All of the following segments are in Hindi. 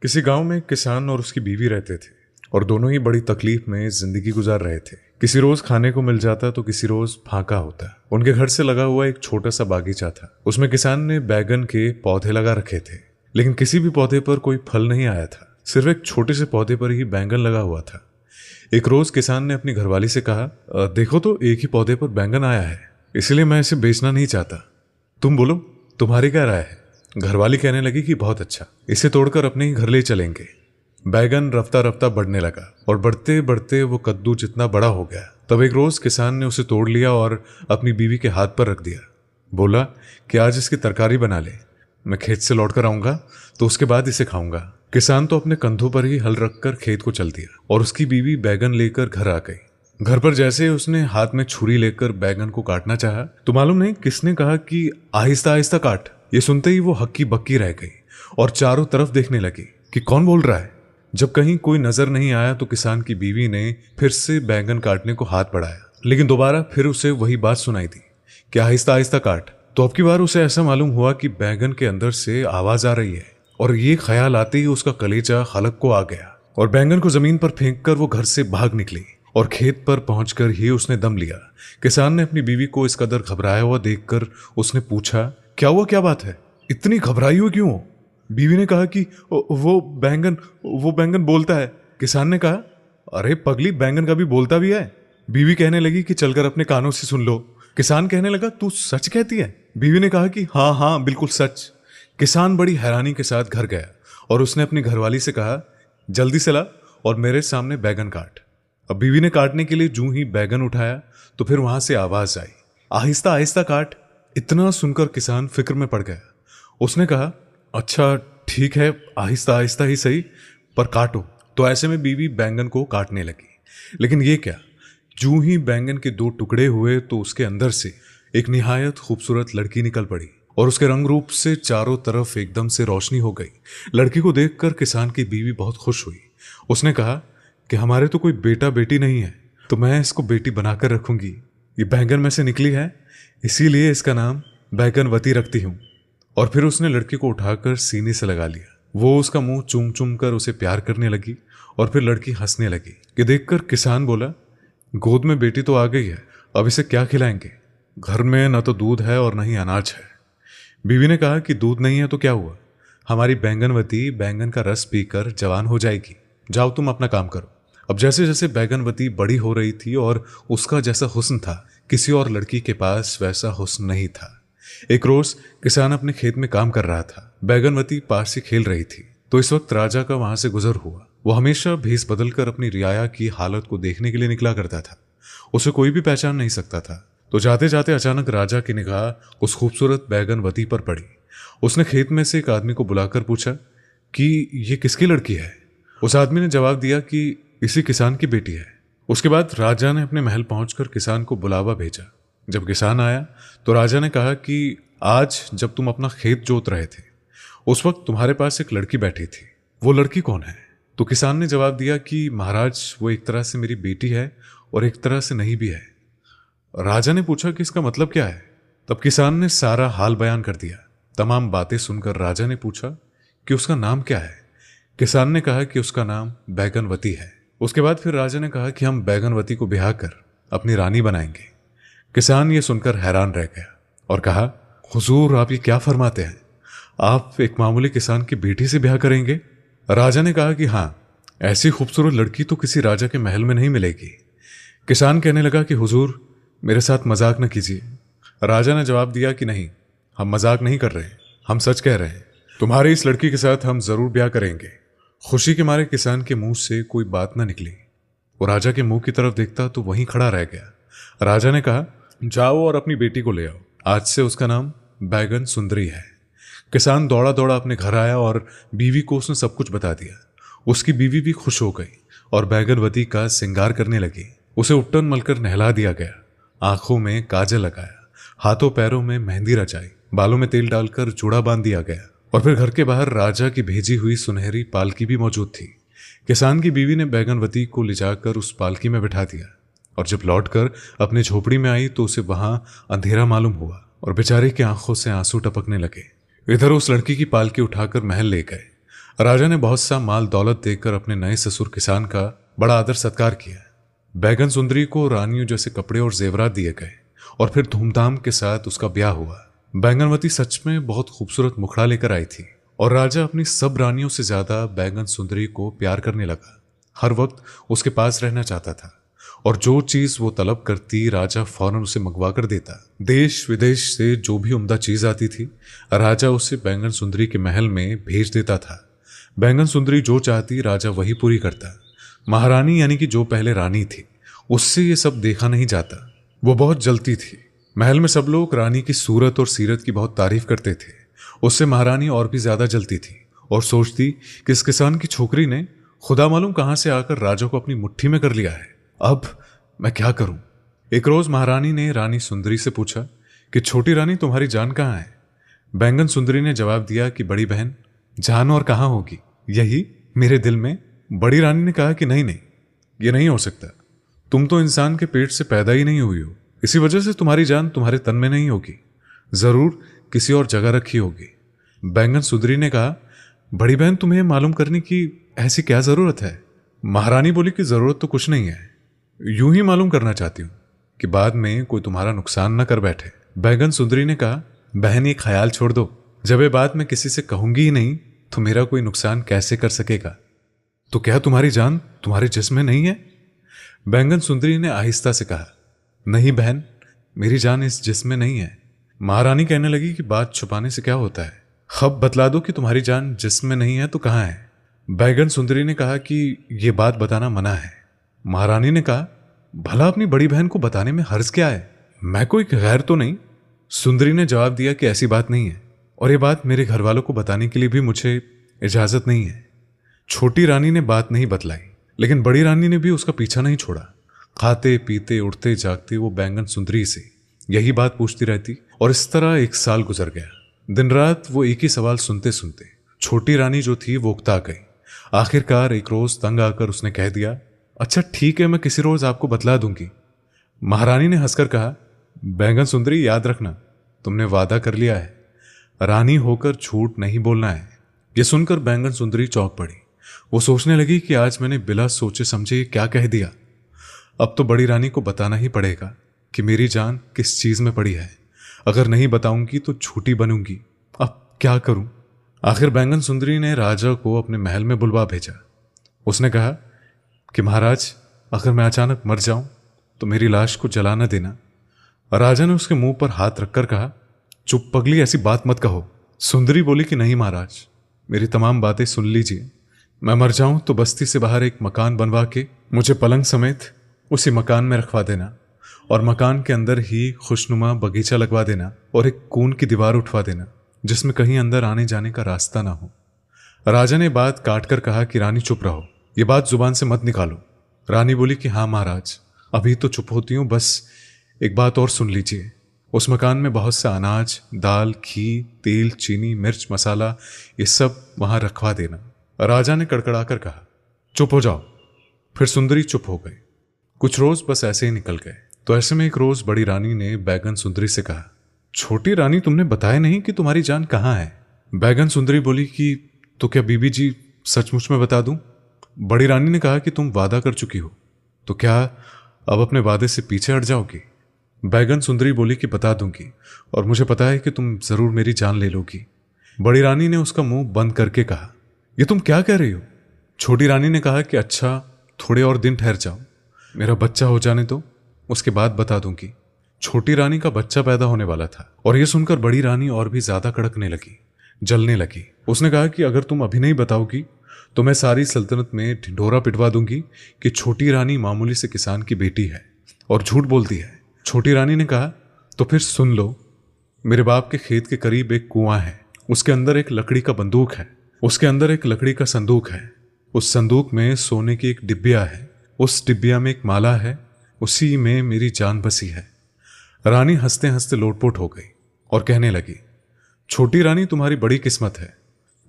किसी गांव में एक किसान और उसकी बीवी रहते थे और दोनों ही बड़ी तकलीफ में जिंदगी गुजार रहे थे। किसी रोज खाने को मिल जाता तो किसी रोज फाका होता। उनके घर से लगा हुआ एक छोटा सा बागीचा था। उसमें किसान ने बैगन के पौधे लगा रखे थे, लेकिन किसी भी पौधे पर कोई फल नहीं आया था। सिर्फ एक छोटे से पौधे पर ही बैंगन लगा हुआ था। एक रोज किसान ने अपनी घरवाली से कहा, देखो तो एक ही पौधे पर बैंगन आया है, इसलिए मैं इसे बेचना नहीं चाहता। तुम बोलो, तुम्हारी क्या राय है? घरवाली कहने लगी कि बहुत अच्छा, इसे तोड़कर अपने ही घर ले चलेंगे। बैगन रफ्ता रफ्ता बढ़ने लगा और बढ़ते बढ़ते वो कद्दू जितना बड़ा हो गया। तब एक रोज किसान ने उसे तोड़ लिया और अपनी बीवी के हाथ पर रख दिया। बोला कि आज इसकी तरकारी बना ले, मैं खेत से लौटकर आऊंगा तो उसके बाद इसे खाऊंगा। किसान तो अपने कंधों पर ही हल रखकर खेत को चल दिया और उसकी बीवी बैगन लेकर घर आ गई। घर पर जैसे उसने हाथ में छुरी लेकर बैगन को काटना चाहा तो मालूम नहीं किसने कहा कि आहिस्ता आहिस्ता काट। ये सुनते ही वो हक्की बक्की रह गई और चारों तरफ देखने लगी कि कौन बोल रहा है। जब कहीं कोई नजर नहीं आया तो किसान की बीवी ने फिर से बैंगन काटने को हाथ बढ़ाया, लेकिन दोबारा फिर उसे वही बात सुनाई दी कि आहिस्ता आहिस्ता काट। तो अब की बार उसे ऐसा मालूम हुआ कि बैंगन के अंदर से आवाज आ रही है और ये ख्याल आते ही उसका कलेजा हलक को आ गया और बैंगन को जमीन पर फेंककर वो घर से भाग निकली और खेत पर पहुंचकर ही उसने दम लिया। किसान ने अपनी बीवी को इस कदर घबराया हुआ देखकर उसने पूछा, क्या हुआ, क्या बात है, इतनी घबराई हुई क्यों हो? बीवी ने कहा कि वो बैंगन बोलता है। किसान ने कहा, अरे पगली, बैंगन का भी बोलता भी है। बीवी कहने लगी कि चलकर अपने कानों से सुन लो। किसान कहने लगा, तू सच कहती है? बीवी ने कहा कि हाँ हाँ बिल्कुल सच। किसान बड़ी हैरानी के साथ घर गया और उसने अपनी घरवाली से कहा, जल्दी से ला और मेरे सामने बैगन काट। अब बीवी ने काटने के लिए जूं ही बैगन उठाया तो फिर वहां से आवाज आई, आहिस्ता आहिस्ता काट। इतना सुनकर किसान फिक्र में पड़ गया। उसने कहा, अच्छा ठीक है, आहिस्ता आहिस्ता ही सही, पर काटो। तो ऐसे में बीवी बैंगन को काटने लगी, लेकिन ये क्या, जूं ही बैंगन के दो टुकड़े हुए तो उसके अंदर से एक निहायत खूबसूरत लड़की निकल पड़ी और उसके रंग रूप से चारों तरफ एकदम से रोशनी हो गई। लड़की को देखकर किसान की बीवी बहुत खुश हुई। उसने कहा कि हमारे तो कोई बेटा बेटी नहीं है, तो मैं इसको बेटी बनाकर रखूंगी। ये बैंगन में से निकली है, इसीलिए इसका नाम बैगनवती रखती हूँ। और फिर उसने लड़की को उठाकर सीने से लगा लिया। वो उसका मुंह चूम चूम कर उसे प्यार करने लगी और फिर लड़की हंसने लगी। ये देखकर किसान बोला, गोद में बेटी तो आ गई है, अब इसे क्या खिलाएंगे? घर में न तो दूध है और न ही अनाज है। बीवी ने कहा कि दूध नहीं है तो क्या हुआ, हमारी बैंगनवती बैंगन का रस पीकर जवान हो जाएगी। जाओ तुम अपना काम करो। अब जैसे जैसे बैगनवती बड़ी हो रही थी और उसका जैसा हुस्न था, किसी और लड़की के पास वैसा हुस्न नहीं था। एक रोज किसान अपने खेत में काम कर रहा था। बैगनवती पास से खेल रही थी तो इस वक्त राजा का वहां से गुजर हुआ। वो हमेशा भेष बदलकर अपनी रियाया की हालत को देखने के लिए निकला करता था। उसे कोई भी पहचान नहीं सकता था। तो जाते जाते अचानक राजा की निगाह उस खूबसूरत बैगनवती पर पड़ी। उसने खेत में से एक आदमी को बुलाकर पूछा कि ये किसकी लड़की है? उस आदमी ने जवाब दिया कि इसी किसान की बेटी है। उसके बाद राजा ने अपने महल पहुंचकर किसान को बुलावा भेजा। जब किसान आया तो राजा ने कहा कि आज जब तुम अपना खेत जोत रहे थे उस वक्त तुम्हारे पास एक लड़की बैठी थी, वो लड़की कौन है? तो किसान ने जवाब दिया कि महाराज, वो एक तरह से मेरी बेटी है और एक तरह से नहीं भी है। राजा ने पूछा कि इसका मतलब क्या है? तब किसान ने सारा हाल बयान कर दिया। तमाम बातें सुनकर राजा ने पूछा कि उसका नाम क्या है? किसान ने कहा कि उसका नाम बैगनवती है। उसके बाद फिर राजा ने कहा कि हम बैगनवती को ब्याह कर अपनी रानी बनाएंगे। किसान ये सुनकर हैरान रह गया और कहा, हुजूर आप ये क्या फरमाते हैं? आप एक मामूली किसान की बेटी से ब्याह करेंगे? राजा ने कहा कि हाँ, ऐसी खूबसूरत लड़की तो किसी राजा के महल में नहीं मिलेगी। किसान कहने लगा कि हुजूर मेरे साथ मजाक न कीजिए। राजा ने जवाब दिया कि नहीं, हम मजाक नहीं कर रहे, हम सच कह रहे हैं। तुम्हारी इस लड़की के साथ हम जरूर ब्याह करेंगे। खुशी के मारे किसान के मुंह से कोई बात न निकली। वो राजा के मुंह की तरफ देखता तो वहीं खड़ा रह गया। राजा ने कहा, जाओ और अपनी बेटी को ले आओ, आज से उसका नाम बैगन सुंदरी है। किसान दौड़ा दौड़ा अपने घर आया और बीवी को उसने सब कुछ बता दिया। उसकी बीवी भी खुश हो गई और बैगनवती का श्रृंगार करने लगी। उसे उपटन मलकर नहला दिया गया, आंखों में काजल लगाया, हाथों पैरों में मेहंदी रचाई, बालों में तेल डालकर जूड़ा बांध दिया गया और फिर घर के बाहर राजा की भेजी हुई सुनहरी पालकी भी मौजूद थी। किसान की बीवी ने बैगनवती को ले जाकर उस पालकी में बिठा दिया और जब लौटकर अपनी झोपड़ी में आई तो उसे वहां अंधेरा मालूम हुआ और बेचारे की आंखों से आंसू टपकने लगे। इधर उस लड़की की पालकी उठाकर महल ले गए। राजा ने बहुत सा माल दौलत देकर अपने नए ससुर किसान का बड़ा आदर सत्कार किया। बैगन सुंदरी को रानियों जैसे कपड़े और जेवरात दिए गए और फिर धूमधाम के साथ उसका ब्याह हुआ। बैंगनवती सच में बहुत खूबसूरत मुखड़ा लेकर आई थी और राजा अपनी सब रानियों से ज्यादा बैगन सुंदरी को प्यार करने लगा। हर वक्त उसके पास रहना चाहता था और जो चीज वो तलब करती राजा फौरन उसे मंगवा कर देता। देश विदेश से जो भी उम्दा चीज आती थी राजा उसे बैंगन सुंदरी के महल में भेज देता था। बैंगन सुंदरी जो चाहती राजा वही पूरी करता। महारानी यानी कि जो पहले रानी थी उससे ये सब देखा नहीं जाता। वो बहुत जलती थी। महल में सब लोग रानी की सूरत और सीरत की बहुत तारीफ करते थे। उससे महारानी और भी ज्यादा जलती थी और सोचती कि इस किसान की छोकरी ने खुदा मालूम कहां से आकर राजा को अपनी मुट्ठी में कर लिया है। अब मैं क्या करूं। एक रोज महारानी ने रानी सुंदरी से पूछा कि छोटी रानी तुम्हारी जान कहाँ है। बैंगन सुंदरी ने जवाब दिया कि बड़ी बहन जान और कहाँ होगी, यही मेरे दिल में। बड़ी रानी ने कहा कि नहीं नहीं, ये नहीं हो सकता। तुम तो इंसान के पेट से पैदा ही नहीं हुई हो, इसी वजह से तुम्हारी जान तुम्हारे तन में नहीं होगी, जरूर किसी और जगह रखी होगी। बैंगन सुंदरी ने कहा बड़ी बहन तुम्हें मालूम करने की ऐसी क्या जरूरत है। महारानी बोली कि जरूरत तो कुछ नहीं है, यूं ही मालूम करना चाहती हूं कि बाद में कोई तुम्हारा नुकसान न कर बैठे। बैंगन सुंदरी ने कहा बहन ये ख्याल छोड़ दो, जब ये बात मैं किसी से कहूंगी ही नहीं तो मेरा कोई नुकसान कैसे कर सकेगा। तो क्या तुम्हारी जान तुम्हारे जिस्म में नहीं है। बैंगन सुंदरी ने आहिस्ता से कहा नहीं बहन, मेरी जान इस जिस्म में नहीं है। महारानी कहने लगी कि बात छुपाने से क्या होता है, खब बतला दो कि तुम्हारी जान जिस्म में नहीं है तो कहाँ है। बैंगन सुंदरी ने कहा कि यह बात बताना मना है। महारानी ने कहा भला अपनी बड़ी बहन को बताने में हर्ज क्या है, मैं कोई गैर तो नहीं। सुंदरी ने जवाब दिया कि ऐसी बात नहीं है और ये बात मेरे घर वालों को बताने के लिए भी मुझे इजाजत नहीं है। छोटी रानी ने बात नहीं बतलाई, लेकिन बड़ी रानी ने भी उसका पीछा नहीं छोड़ा। खाते पीते उठते जागते वो बैंगन सुंदरी से यही बात पूछती रहती और इस तरह 1 साल गुजर गया। दिन रात वो एक ही सवाल सुनते सुनते छोटी रानी जो थी वो उकता गई। आखिरकार एक रोज तंग आकर उसने कह दिया अच्छा ठीक है, मैं किसी रोज आपको बतला दूंगी। महारानी ने हंसकर कहा बैंगन सुंदरी याद रखना, तुमने वादा कर लिया है, रानी होकर झूठ नहीं बोलना है। यह सुनकर बैंगन सुंदरी चौंक पड़ी। वो सोचने लगी कि आज मैंने बिना सोचे समझे क्या कह दिया। अब तो बड़ी रानी को बताना ही पड़ेगा कि मेरी जान किस चीज में पड़ी है। अगर नहीं बताऊंगी तो झूठी बनूंगी। अब क्या करूं। आखिर बैंगन सुंदरी ने राजा को अपने महल में बुलवा भेजा। उसने कहा कि महाराज अगर मैं अचानक मर जाऊं तो मेरी लाश को जला न देना। राजा ने उसके मुंह पर हाथ रखकर कहा चुप पगली, ऐसी बात मत कहो। सुंदरी बोली कि नहीं महाराज, मेरी तमाम बातें सुन लीजिए। मैं मर जाऊं तो बस्ती से बाहर एक मकान बनवा के मुझे पलंग समेत उसी मकान में रखवा देना और मकान के अंदर ही खुशनुमा बगीचा लगवा देना और एक कून की दीवार उठवा देना जिसमें कहीं अंदर आने जाने का रास्ता ना हो। राजा ने बात काट कर कहा कि रानी चुप रहो, ये बात जुबान से मत निकालो। रानी बोली कि हाँ महाराज, अभी तो चुप होती हूं, बस एक बात और सुन लीजिए। उस मकान में बहुत सा अनाज, दाल, घी, तेल, चीनी, मिर्च, मसाला, ये सब वहां रखवा देना। राजा ने कड़कड़ाकर कहा चुप हो जाओ। फिर सुंदरी चुप हो गई। कुछ रोज बस ऐसे ही निकल गए। तो ऐसे में एक रोज बड़ी रानी ने बैगन सुंदरी से कहा छोटी रानी, तुमने बताया नहीं कि तुम्हारी जान कहाँ है। बैगन सुंदरी बोली कि तो क्या बीबी जी सचमुच में बता दूं। बड़ी रानी ने कहा कि तुम वादा कर चुकी हो, तो क्या अब अपने वादे से पीछे हट जाओगी। बैगन सुंदरी बोली कि बता दूंगी और मुझे पता है कि तुम जरूर मेरी जान ले लोगी। बड़ी रानी ने उसका मुंह बंद करके कहा ये तुम क्या कह रही हो। छोटी रानी ने कहा कि अच्छा थोड़े और दिन ठहर जाओ, मेरा बच्चा हो जाने दो, उसके बाद बता दूंगी। छोटी रानी का बच्चा पैदा होने वाला था और यह सुनकर बड़ी रानी और भी ज्यादा कड़कने लगी, जलने लगी। उसने कहा कि अगर तुम अभी नहीं बताओगी तो मैं सारी सल्तनत में ढिंढोरा पिटवा दूंगी कि छोटी रानी मामूली से किसान की बेटी है और झूठ बोलती है। छोटी रानी ने कहा तो फिर सुन लो, मेरे बाप के खेत के करीब एक कुआं है, उसके अंदर एक लकड़ी का बंदूक है, उसके अंदर एक लकड़ी का संदूक है, उस संदूक में सोने की एक डिब्बिया है, उस डिब्बिया में एक माला है, उसी में मेरी जान बसी है। रानी हंसते हंसते लोटपोट हो गई और कहने लगी छोटी रानी, तुम्हारी बड़ी किस्मत है,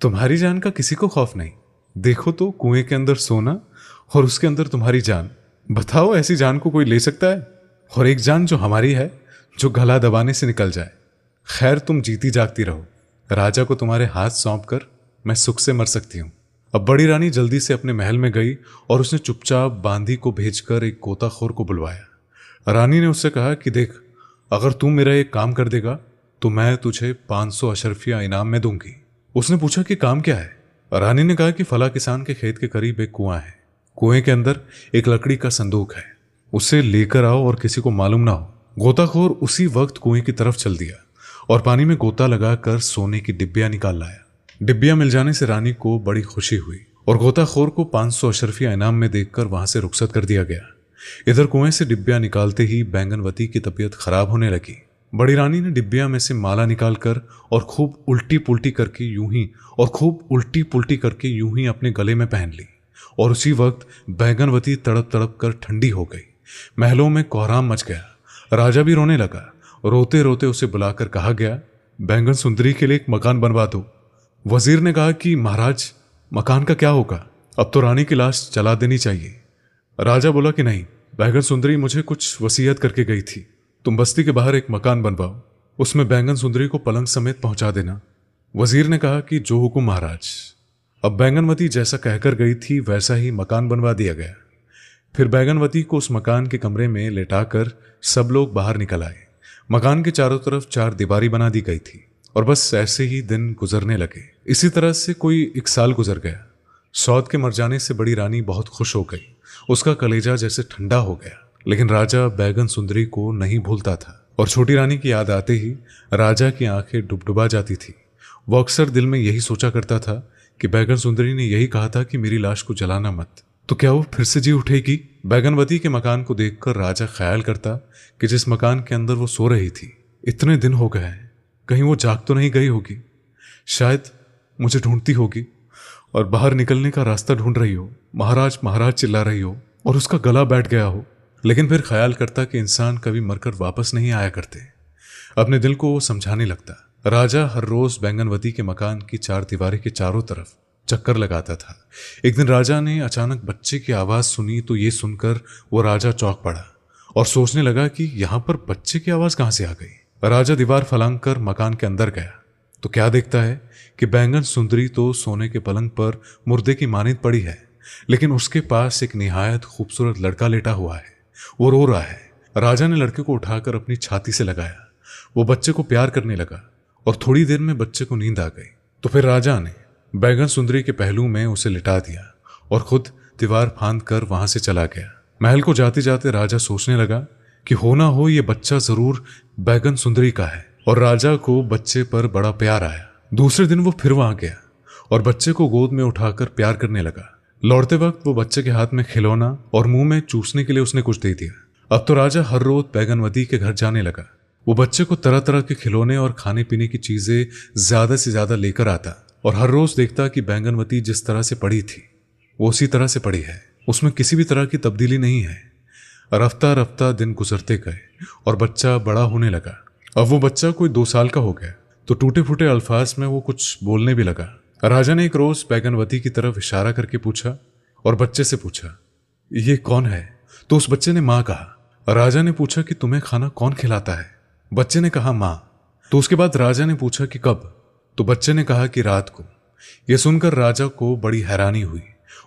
तुम्हारी जान का किसी को खौफ नहीं। देखो तो कुएं के अंदर सोना और उसके अंदर तुम्हारी जान। बताओ ऐसी जान को कोई ले सकता है। और एक जान जो हमारी है, जो गला दबाने से निकल जाए। खैर तुम जीती जागती रहो, राजा को तुम्हारे हाथ सौंप कर मैं सुख से मर सकती हूं। अब बड़ी रानी जल्दी से अपने महल में गई और उसने चुपचाप बांदी को भेजकर एक गोताखोर को बुलवाया। रानी ने उससे कहा कि देख, अगर तू मेरा एक काम कर देगा तो मैं तुझे 500 अशरफियां इनाम में दूंगी। उसने पूछा कि काम क्या है। रानी ने कहा कि फला किसान के खेत के करीब एक कुआं है, कुएं के अंदर एक लकड़ी का संदूक है, उसे लेकर आओ और किसी को मालूम ना हो। गोताखोर उसी वक्त कुएं की तरफ चल दिया और पानी में गोता लगाकर सोने की डिब्बियां निकाल लाया। डिब्बियां मिल जाने से रानी को बड़ी खुशी हुई और गोताखोर को 500 अशरफियां इनाम में देखकर वहां से रुखसत कर दिया गया। इधर कुएं से डिब्बियां निकालते ही बैंगनवती की तबीयत खराब होने लगी। बड़ी रानी ने डिब्बियां में से माला निकालकर और खूब उल्टी पुल्टी करके यूं ही अपने गले में पहन ली और उसी वक्त बैंगनवती तड़प तड़प कर ठंडी हो गई। महलों में कोहराम मच गया। राजा भी रोने लगा। रोते रोते उसे बुलाकर कहा गया, बैंगन सुंदरी के लिए एक मकान बनवा दो। वजीर ने कहा कि महाराज, मकान का क्या होगा, अब तो रानी की लाश जला देनी चाहिए। राजा बोला कि नहीं, बैंगन सुंदरी मुझे कुछ वसीयत करके गई थी, तुम बस्ती के बाहर एक मकान बनवाओ, उसमें बैंगन सुंदरी को पलंग समेत पहुंचा देना। वजीर ने कहा कि जो हुकुम महाराज। अब बैंगनवती जैसा कहकर गई थी वैसा ही मकान बनवा दिया गया। फिर बैंगनवती को उस मकान के कमरे में लेटाकर सब लोग बाहर निकल आए। मकान के चारों तरफ 4 दीवारी बना दी गई थी और बस ऐसे ही दिन गुजरने लगे। इसी तरह से कोई 1 साल गुजर गया। सौद के मर जाने से बड़ी रानी बहुत खुश हो गई। उसका कलेजा जैसे ठंडा हो गया। लेकिन राजा बैंगन सुंदरी को नहीं भूलता था और छोटी रानी की याद आते ही राजा की आंखें डुबडुबा जाती थी। वो अक्सर दिल में यही सोचा करता था कि बैंगन सुंदरी ने यही कहा था कि मेरी लाश को जलाना मत, तो क्या वो फिर से जी उठेगी। बैंगनवती के मकान को देखकर राजा ख्याल करता कि जिस मकान के अंदर वो सो रही थी, इतने दिन हो गए हैं, कहीं वो जाग तो नहीं गई होगी। शायद मुझे ढूंढती होगी और बाहर निकलने का रास्ता ढूंढ रही हो, महाराज महाराज चिल्ला रही हो और उसका गला बैठ गया हो। लेकिन फिर ख्याल करता कि इंसान कभी मरकर वापस नहीं आया करते। अपने दिल को वो समझाने लगता। राजा हर रोज बैंगनवती के मकान की 4 दीवारी के चारों तरफ चक्कर लगाता था। एक दिन राजा ने अचानक बच्चे की आवाज सुनी तो ये सुनकर वो राजा चौंक पड़ा और सोचने लगा कि यहां पर बच्चे की आवाज कहां से आ गई। राजा दीवार फलांग कर मकान के अंदर गया तो क्या देखता है कि बैंगन सुंदरी तो सोने के पलंग पर मुर्दे की मानिंद पड़ी है, लेकिन उसके पास एक निहायत खूबसूरत लड़का लेटा हुआ है। वो रो रहा है। राजा ने लड़के को उठाकर अपनी छाती से लगाया। वो बच्चे को प्यार करने लगा और थोड़ी देर में बच्चे को नींद आ गई। तो फिर राजा ने बैंगन सुंदरी के पहलू में उसे लिटा दिया और खुद दीवार फांद कर वहां से चला गया। महल को जाते जाते राजा सोचने लगा कि हो ना हो ये बच्चा जरूर बैंगन सुंदरी का है, और राजा को बच्चे पर बड़ा प्यार आया। दूसरे दिन वो फिर वहां गया और बच्चे को गोद में उठाकर प्यार करने लगा। लौटते वक्त वो बच्चे के हाथ में खिलौना और मुंह में चूसने के लिए उसने कुछ दे दिया। अब तो राजा हर रोज बैंगनवती के घर जाने लगा। वो बच्चे को तरह तरह के खिलौने और खाने पीने की चीजें ज्यादा से ज्यादा लेकर आता और हर रोज देखता कि बैंगनवती जिस तरह से पड़ी थी वो उसी तरह से पड़ी है, उसमें किसी भी तरह की तब्दीली नहीं है। रफ्ता रफ्ता दिन गुजरते गए और बच्चा बड़ा होने लगा। अब वो बच्चा कोई 2 साल का हो गया तो टूटे फूटे अल्फाज में वो कुछ बोलने भी लगा। राजा ने एक रोज बैंगनवती की तरफ इशारा करके पूछा और बच्चे से पूछा, ये कौन है? तो उस बच्चे ने माँ कहा। राजा ने पूछा कि तुम्हें खाना कौन खिलाता है? बच्चे ने कहा माँ। तो उसके बाद राजा ने पूछा कि कब? तो बच्चे ने कहा कि रात को। यह सुनकर राजा को बड़ी हैरानी हुई।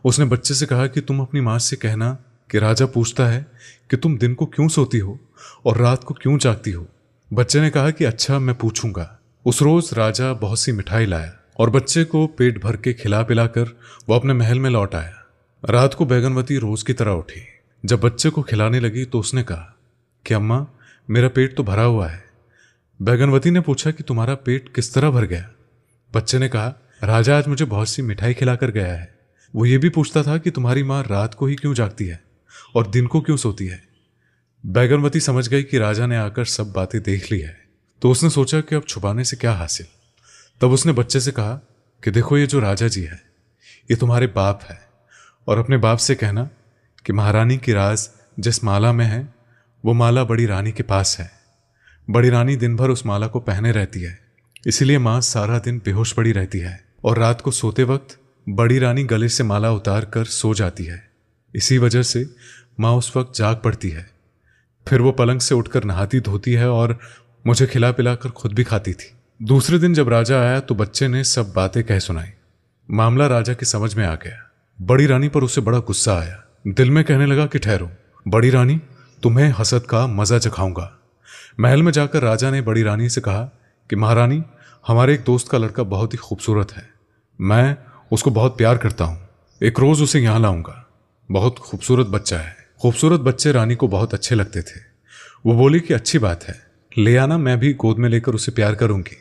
उसने बच्चे से कहा कि तुम अपनी माँ से कहना कि राजा पूछता है कि तुम दिन को क्यों सोती हो और रात को क्यों जागती हो। बच्चे ने कहा कि अच्छा, मैं पूछूंगा। उस रोज राजा बहुत सी मिठाई लाया और बच्चे को पेट भर के खिला पिलाकर वो अपने महल में लौट आया। रात को बैंगनवती रोज की तरह उठी। जब बच्चे को खिलाने लगी तो उसने कहा कि अम्मा, मेरा पेट तो भरा हुआ है। बैंगनवती ने पूछा कि तुम्हारा पेट किस तरह भर गया? बच्चे ने कहा, राजा आज मुझे बहुत सी मिठाई खिलाकर गया है। वो ये भी पूछता था कि तुम्हारी माँ रात को ही क्यों जागती है और दिन को क्यों सोती है। बैंगनवती समझ गई कि राजा ने आकर सब बातें देख ली है, तो उसने सोचा कि अब छुपाने से क्या हासिल। तब उसने बच्चे से कहा कि देखो, ये जो राजा जी है ये तुम्हारे बाप है, और अपने बाप से कहना कि महारानी की राज जिस माला में है वो माला बड़ी रानी के पास है। बड़ी रानी दिन भर उस माला को पहने रहती है, इसीलिए माँ सारा दिन बेहोश पड़ी रहती है और रात को सोते वक्त बड़ी रानी गले से माला उतार कर सो जाती है। इसी वजह से माँ उस वक्त जाग पड़ती है। फिर वो पलंग से उठकर नहाती धोती है और मुझे खिला पिलाकर खुद भी खाती थी। दूसरे दिन जब राजा आया तो बच्चे ने सब बातें कह सुनाई। मामला राजा की समझ में आ गया। बड़ी रानी पर उसे बड़ा गुस्सा आया। दिल में कहने लगा कि ठहरो, बड़ी रानी, तुम्हें हसद का मजा चखाऊंगा। महल में जाकर राजा ने बड़ी रानी से कहा कि महारानी, हमारे एक दोस्त का लड़का बहुत ही खूबसूरत है, मैं उसको बहुत प्यार करता हूँ, एक रोज उसे यहाँ लाऊंगा। बहुत खूबसूरत बच्चा है। खूबसूरत बच्चे रानी को बहुत अच्छे लगते थे। वो बोली कि अच्छी बात है, ले आना, मैं भी गोद में लेकर उसे प्यार करूंगी।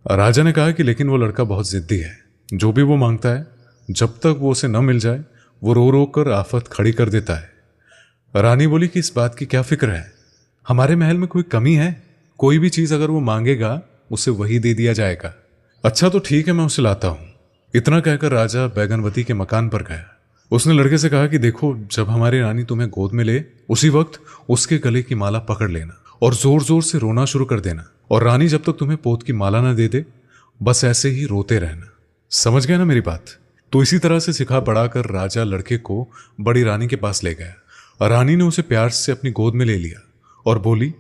राजा ने कहा कि लेकिन वो लड़का बहुत जिद्दी है, जो भी वो मांगता है जब तक वो उसे न मिल जाए वो रो रो कर आफत खड़ी कर देता है। रानी बोली कि इस बात की क्या फिक्र है, हमारे महल में कोई कमी है? कोई भी चीज अगर वो मांगेगा उसे वही दे दिया जाएगा। अच्छा तो ठीक है, मैं उसे लाता हूं। इतना कहकर राजा बैगनवती के मकान पर गया। उसने लड़के से कहा कि देखो, जब हमारी रानी तुम्हें गोद में ले उसी वक्त उसके गले की माला पकड़ लेना और जोर जोर से रोना शुरू कर देना, और रानी जब तक तुम्हें पोत की माला ना दे दे बस ऐसे ही रोते रहना। समझ गए ना मेरी बात? तो इसी तरह से सिखा पढ़ाकर राजा लड़के को बड़ी रानी के पास ले गया। रानी ने उसे प्यार से अपनी गोद में ले लिया और बोली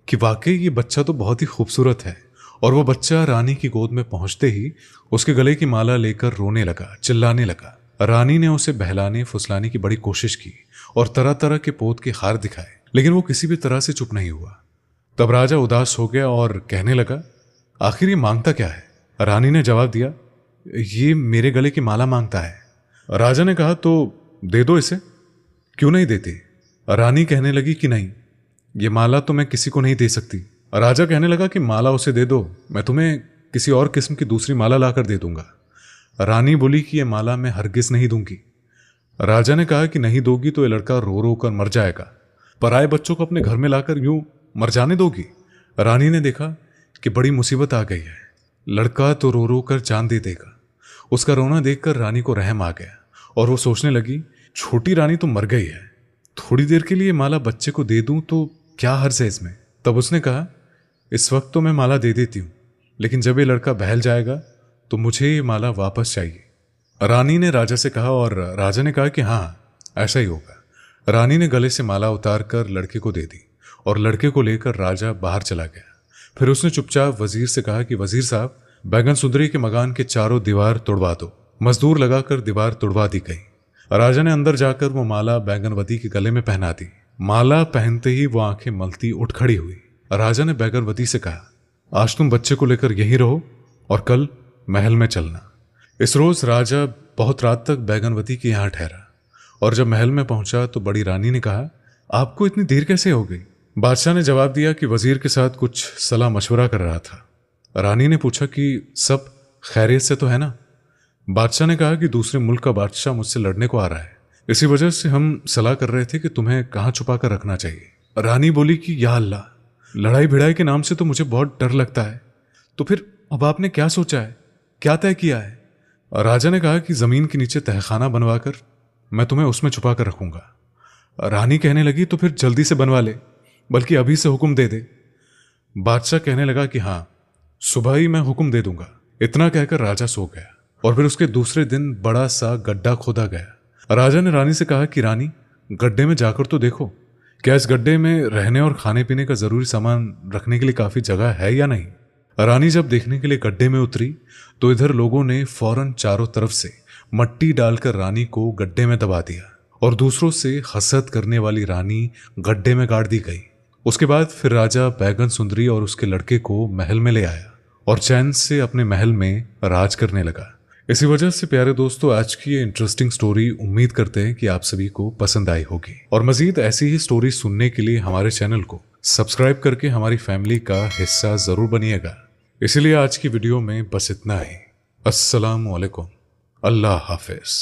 कि वाकई ये बच्चा तो बहुत ही खूबसूरत है। और वो बच्चा रानी की गोद में पहुंचते ही उसके गले की माला लेकर रोने लगा, चिल्लाने लगा। रानी ने उसे बहलाने फुसलाने की बड़ी कोशिश की और तरह तरह के पोत के हार दिखाए, लेकिन वो किसी भी तरह से चुप नहीं हुआ। तब राजा उदास हो गया और कहने लगा, आखिर ये मांगता क्या है? रानी ने जवाब दिया, ये मेरे गले की माला मांगता है। राजा ने कहा, तो दे दो इसे। क्यों नहीं देती? रानी कहने लगी कि नहीं, ये माला तो मैं किसी को नहीं दे सकती। राजा कहने लगा कि माला उसे दे दो, मैं तुम्हें किसी और किस्म की दूसरी माला लाकर दे दूंगा। रानी बोली कि यह माला मैं हरगिज नहीं दूंगी। राजा ने कहा कि नहीं दोगी तो ये लड़का रो रो कर मर जाएगा। पराए बच्चों को अपने घर में लाकर यूं मर जाने दोगी? रानी ने देखा कि बड़ी मुसीबत आ गई है, लड़का तो रो रो कर जान दे देगा। उसका रोना देखकर रानी को रहम आ गया और वो सोचने लगी, छोटी रानी तो मर गई है, थोड़ी देर के लिए माला बच्चे को दे दूं तो क्या हर्ज है इसमें। तब उसने कहा, इस वक्त तो मैं माला दे देती हूं, लेकिन जब ये लड़का बहल जाएगा तो मुझे ये माला वापस चाहिए। रानी ने राजा से कहा और राजा ने कहा कि हाँ, ऐसा ही होगा। रानी ने गले से माला उतार कर लड़के को दे दी और लड़के को लेकर राजा बाहर चला गया। फिर उसने चुपचाप वजीर से कहा कि वजीर साहब, बैगन सुंदरी के मकान के चारों दीवार तोड़वा दो। मजदूर लगाकर दीवार तोड़वा दी गई। राजा ने अंदर जाकर वो माला बैगनवती के गले में पहना दी। माला पहनते ही वो आंखें मलती उठ खड़ी हुई। राजा ने बैगनवती से कहा, आज तुम बच्चे को लेकर यहीं रहो और कल महल में चलना। इस रोज राजा बहुत रात तक बैगनवती के यहाँ ठहरा और जब महल में पहुंचा तो बड़ी रानी ने कहा, आपको इतनी देर कैसे हो गई? बादशाह ने जवाब दिया कि वजीर के साथ कुछ सलाह मशवरा कर रहा था। रानी ने पूछा कि सब खैरियत से तो है ना? बादशाह ने कहा कि दूसरे मुल्क का बादशाह मुझसे लड़ने को आ रहा है, इसी वजह से हम सलाह कर रहे थे कि तुम्हें कहाँ छुपा कर रखना चाहिए। रानी बोली कि या अल्लाह, लड़ाई भिड़ाई के नाम से तो मुझे बहुत डर लगता है। तो फिर अब आपने क्या सोचा है, क्या तय किया है? राजा ने कहा कि जमीन के नीचे तहखाना बनवाकर मैं तुम्हें उसमें छुपा कर रखूंगा। रानी कहने लगी, तो फिर जल्दी से बनवा ले, बल्कि अभी से हुक्म दे दे। बादशाह कहने लगा कि हाँ, सुबह ही मैं हुक्म दे दूंगा। इतना कहकर राजा सो गया और फिर उसके दूसरे दिन बड़ा सा गड्ढा खोदा गया। राजा ने रानी से कहा कि रानी, गड्ढे में जाकर तो देखो, क्या इस गड्ढे में रहने और खाने पीने का जरूरी सामान रखने के लिए काफी जगह है या नहीं। रानी जब देखने के लिए गड्ढे में उतरी तो इधर लोगों ने फौरन चारों तरफ से मट्टी डालकर रानी को गड्ढे में दबा दिया और दूसरों से हसद करने वाली रानी गड्ढे में गाड़ दी गई। उसके बाद फिर राजा बैगन सुंदरी और उसके लड़के को महल में ले आया और चैन से अपने महल में राज करने लगा। इसी वजह से प्यारे दोस्तों, आज की ये इंटरेस्टिंग स्टोरी उम्मीद करते हैं कि आप सभी को पसंद आई होगी और मजीद ऐसी ही स्टोरी सुनने के लिए हमारे चैनल को सब्सक्राइब करके हमारी फैमिली का हिस्सा जरूर बनिएगा। इसलिए आज की वीडियो में बस इतना ही। अस्सलाम वालेकुम, अल्लाह हाफिज।